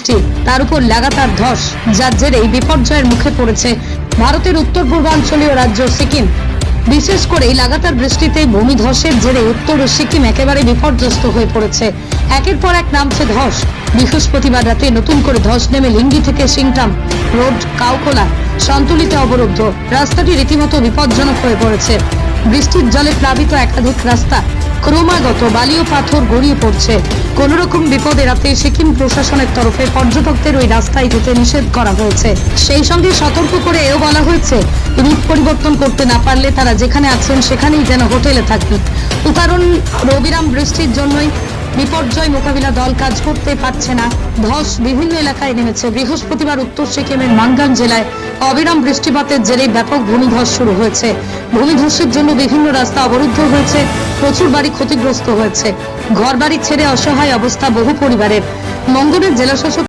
বৃষ্টি, তার উপর লাগাতার ধস, যার জেরেই বিপর্যয়ের মুখে পড়েছে ভারতের উত্তর পূর্বাঞ্চলীয় রাজ্য সিকিম। বিশেষ করে লাগাতার বৃষ্টিতে ভূমিধসের জেরে উত্তর সিকিম একেবারে বিপর্যস্ত হয়ে পড়েছে। একের পর এক নামছে ধস। বৃহস্পতিবার রাতে নতুন করে ধস নেমে লিঙ্গি থেকে সিংটাম রোড কাউকোলা সন্তুলিত অবরুদ্ধ। রাস্তাটি রীতিমতো বিপজ্জনক হয়ে পড়েছে। বৃষ্টির জলে প্লাবিত একাধিক রাস্তা, ক্রমাগত বালি ও পাথর গড়িয়ে পড়ছে। কোন রকম বিপদ এড়াতে সিকিম প্রশাসনের তরফে পর্যটকদের ওই রাস্তায় যেতে নিষেধ করা হয়েছে। সেই সঙ্গে সতর্ক করে এও বলা হয়েছে, রুট পরিবর্তন করতে না পারলে তারা যেখানে আছেন সেখানেই যেন হোটেলে থাকেন। কারণ অবিরাম বৃষ্টির জন্যই বিপর্যয় মোকাবিলা দল কাজ করতে পারছে না। ধস বিভিন্ন এলাকায় নেমেছে। বৃহস্পতিবার উত্তর সিকিমের মাঙ্গান জেলায় অবিরাম বৃষ্টিপাতের জেরে ব্যাপক ভূমিধস শুরু হয়েছে। ভূমিধসের জন্য বিভিন্ন রাস্তা অবরুদ্ধ হয়েছে, প্রচুর বাড়ি ক্ষতিগ্রস্ত হয়েছে। ঘর বাড়ি ছেড়ে অসহায় অবস্থা বহু পরিবারের। মঙ্গলের জেলাশাসক